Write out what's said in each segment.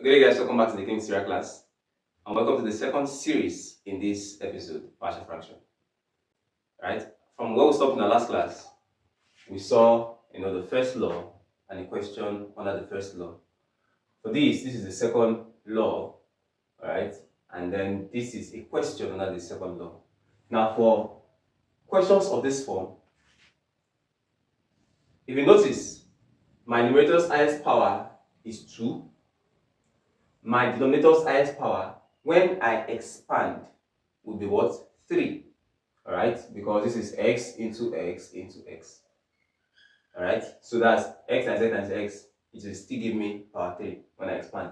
Good day guys, welcome back to the King Syria class and welcome to the second series in this episode, partial fraction. Right? From where we stopped in the last class, we saw the first law and a question under the first law. For this is the second law, right? And then this is a question under the second law. Now for questions of this form, if you notice, my numerator's highest power is 2. My denominator's highest power, when I expand, will be what? 3. Alright? Because this is x into x into x. Alright? So that's x times x times x. It will still give me power 3 when I expand.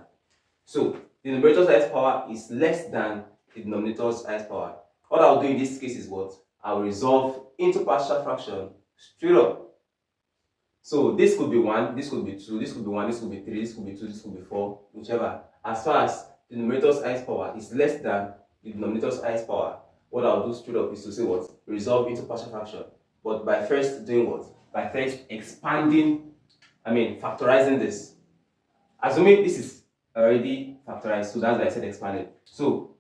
So the numerator's highest power is less than the denominator's highest power. What I'll do in this case is what? I'll resolve into partial fraction straight up. So this could be 1, this could be 2, this could be 1, this could be 3, this could be 2, this could be 4, whichever. As far as the numerator's highest power is less than the denominator's highest power, what I'll do straight up is to say what? Resolve into partial fraction. But by first doing what? By first factorizing this. Assuming this is already factorized, so that's why I said expanded. So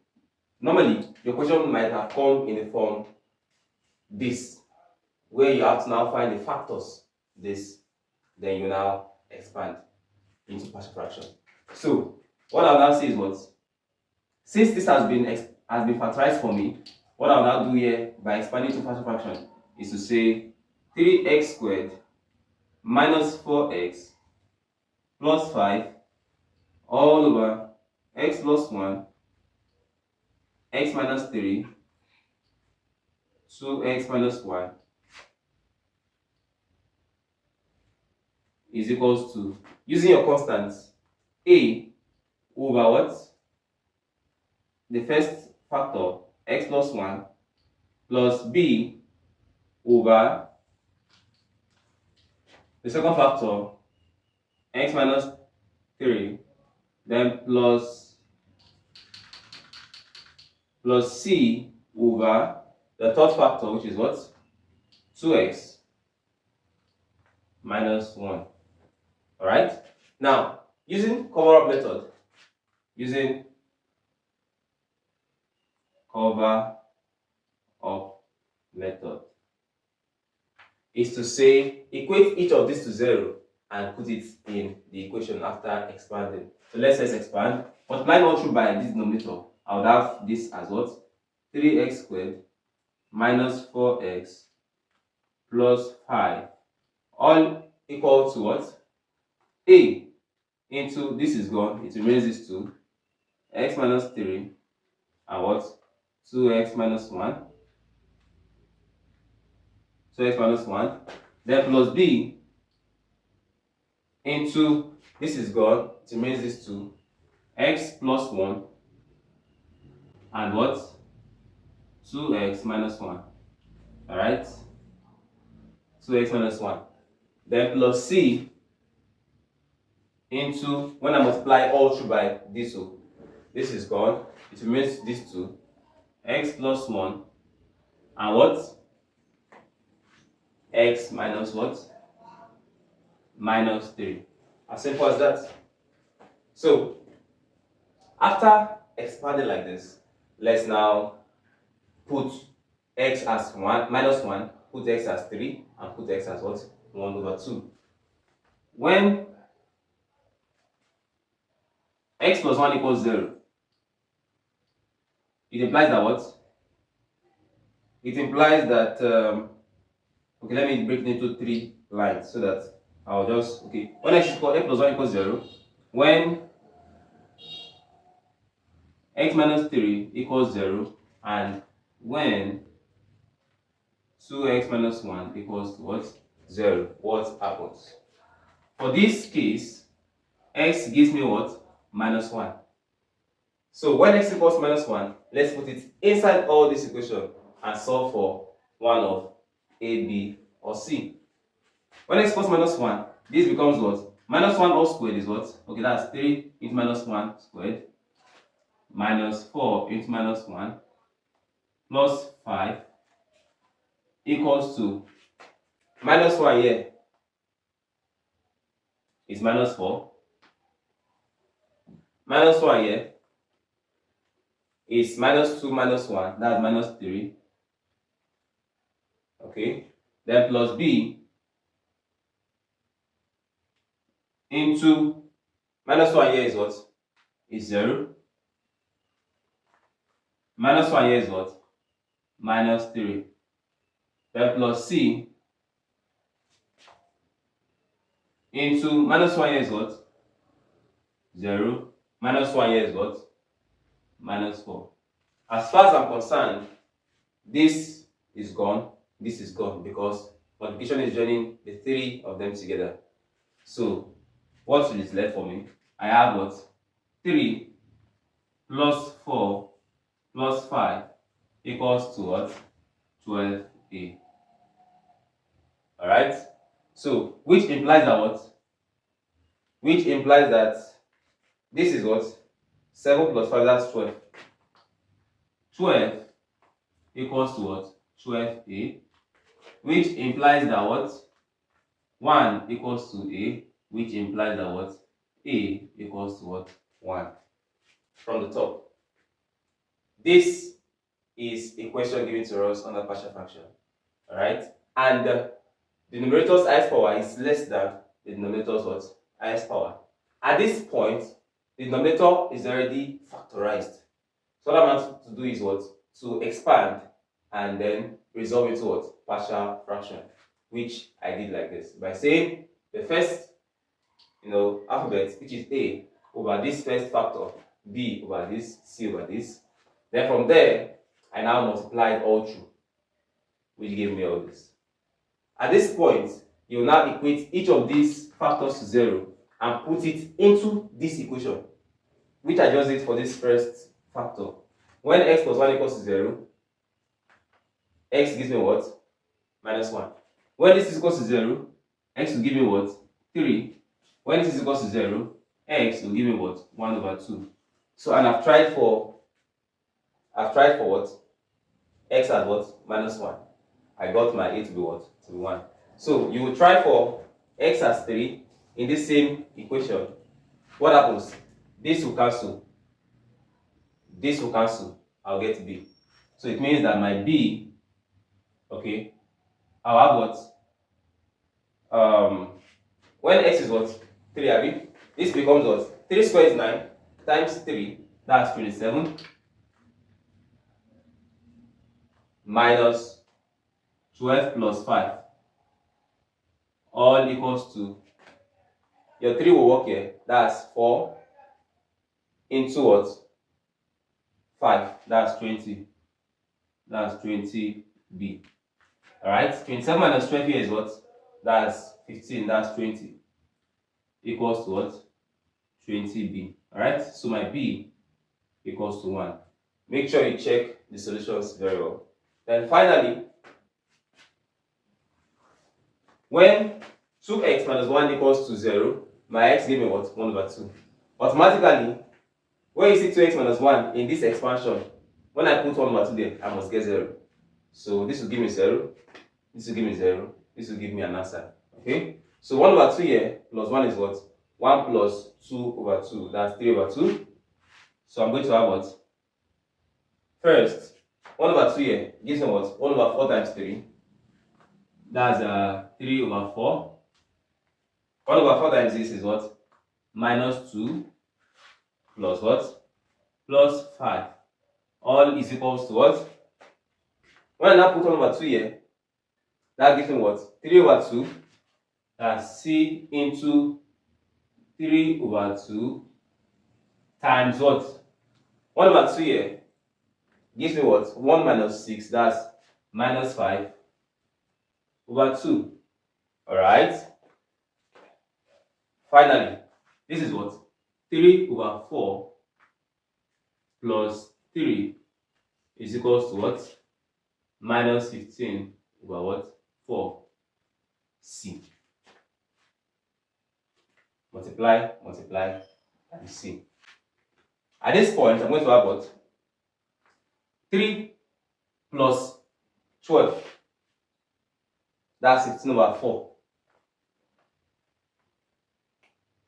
normally your question might have come in the form this, where you have to now find the factors this, then you now expand into partial fraction. So what I'll now say is what? Since this has been factorized for me, what I'll now do here by expanding to partial fraction is to say 3x squared minus 4x plus 5 all over x plus 1 x minus 3 2x minus 1 is equals to, using your constants, a over what? The first factor, x plus 1, plus b over the second factor, x minus 3, then plus c over the third factor, which is what? 2x minus 1. Alright? Now, using cover-up method, is to say equate each of these to 0 and put it in the equation after expanding. So let's expand. Multiplying all through by this denominator, I would have this as what? 3x squared minus 4x plus 5 all equal to what? A into, this is gone, it remains this 2, x minus 3 and what? 2x minus 1, 2x minus 1, then plus b into, this is gone, it remains this 2, x plus 1 and what? 2x minus 1. Alright? 2x minus 1. Then plus c into, when I multiply all through by this, so this is gone, it remains this 2, x plus 1 and what? X minus what? Minus 3. As simple as that. So after expanding like this, let's now put x as 1 minus 1, put x as 3, and put x as what? 1 over 2. When x plus 1 equals 0, it implies that what? It implies that, okay, let me break it into 3 lines so that I'll just, okay, when x plus 1 equals 0, when x minus 3 equals 0, and when 2x minus 1 equals to what? 0, what happens? For this case, x gives me what? Minus 1. So when x equals minus 1, let's put it inside all this equation and solve for one of a, b, or c. When x equals minus 1, this becomes what? Minus 1 all squared is what? Okay, that's 3 into minus 1 squared minus 4 into minus 1 plus 5 equals to minus 1 here is minus 4 minus 1 here is minus 2 minus 1, that's minus 3. Okay, then plus b into minus 1 here is what? Is 0. Minus 1 here is what? Minus 3. Then plus c into minus 1 here is what? 0. Minus 1 here is what? Minus 4. As far as I'm concerned, this is gone, this is gone, because multiplication is joining the 3 of them together. So what is left for me? I have what? 3 plus 4 plus 5 equals to what? 12a. Alright? So which implies that what? Which implies that this is what? 7 plus 5, that's 12. 12 equals to what? 12a. Which implies that what? 1 equals to a, which implies that what? A equals to what? 1. From the top. This is a question given to us under partial fraction. Alright? And the numerator's highest power is less than the denominator's what? Highest power. At this point, the denominator is already factorized. So what I'm going to do is what? To expand and then resolve into what? Partial fraction. Which I did like this. By saying the first alphabet, which is A, over this first factor, B over this, C over this. Then from there, I now multiplied all through, which gave me all this. At this point, you will now equate each of these factors to 0 and put it into this equation, which I just did for this first factor. When x plus 1 equals to 0, x gives me what? Minus 1. When this is equal to 0, x will give me what? 3. When this is equal to 0, x will give me what? 1 over 2. So, and I've tried for what? X at what? Minus 1. I got my a to be what? To be 1. So, you will try for x as 3 in this same equation. What happens? This will cancel. This will cancel. I'll get b. So, it means that my b, okay, I'll have what? When x is what? 3, Abi, this becomes what? 3 squared is 9 times 3, that's 27, minus 12 plus 5, all equals to, your 3 will work here, that's 4 into what? 5, that's 20, that's 20b. Alright, 27 minus 12 here is what? That's 15, that's 20. Equals to what? 20b. Alright, so my b equals to 1. Make sure you check the solutions very well. Then finally, when 2x minus 1 equals to 0, my x gave me what? 1 over 2. Automatically, when you see 2x minus 1 in this expansion, when I put 1 over 2 there, I must get 0. So this will give me 0, this will give me 0, this will give me an answer. Okay? So 1 over 2 here plus 1 is what? 1 plus 2 over 2. That's 3 over 2. So I'm going to have what? First, 1 over 2 here gives me what? 1 over 4 times 3. That's 3 over 4. 1 over 4 times this is what? Minus 2 plus what? Plus 5. All is equals to what? When I now put 1 over 2 here, that gives me what? 3 over 2. That's c into 3 over 2 times what? 1 over 2 here gives me what? 1 minus 6, that's minus 5 over 2. Alright? Finally, this is what? 3 over 4 plus 3 is equals to what? Minus 15 over what? 4c. Multiply, multiply, and c. At this point, I'm going to have what? 3 plus 12. That's 16 over 4.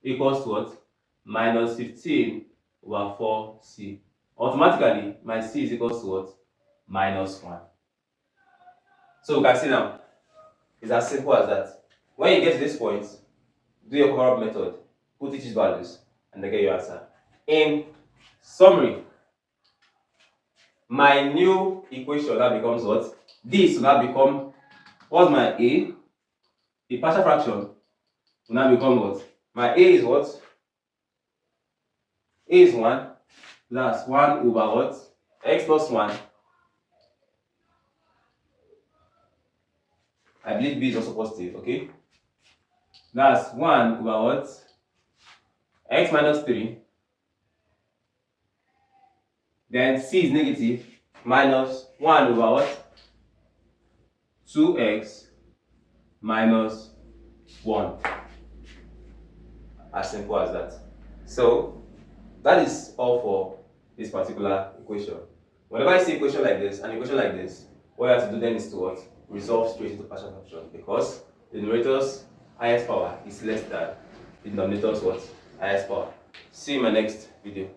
Equals to what? Minus 15 over 4c. Automatically, my c is equal to what? Minus 1. So we can see now, it's as simple as that. When you get to this point, do your cover-up method, put each values, and then get your answer. In summary, my new equation now becomes what? This will now become, what's my a? The partial fraction will now become what? My a is what? A is 1. That's 1 over what? X plus 1. I believe b is also positive, okay? That's 1 over what? X minus 3. Then c is negative, minus 1 over what? 2x minus 1. As simple as that. So that is all for this particular equation. Whenever you see an equation like this, an equation like this, what you have to do then is to what? Resolve straight into partial fraction, because the numerator's highest power is less than the denominator's what? Highest power. See you in my next video.